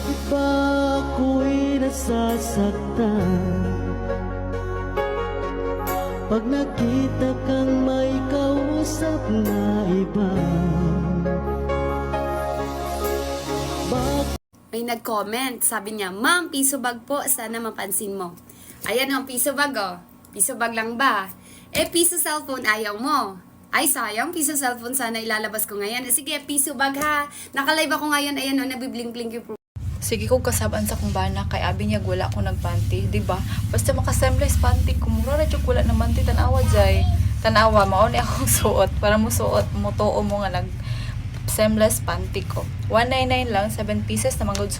Bakit ba ako'y nasasaktan pag nakita kang may kausap na iba? May nag-comment, sabi niya, "Ma'am, piso bag po, sana mapansin mo." Ayan ang piso bag, oh. Piso bag lang ba? Eh, piso cellphone, ayaw mo. Ay, sayang, piso cellphone sana ilalabas ko ngayon. Sige, piso bag ha. Nakalive ako ngayon, ayan o, nabibling-bling yung Sige ko kasaban sa kong bana kay abi niya wala ko nagpanty, di ba? Basta makasembles panty ko mura ra jud wala na manty tanawa jay. Tanawa mao ni akong suot para mo suot mo tuo mo nga nag seamless panty ko. 199 lang 7 pieces na manggod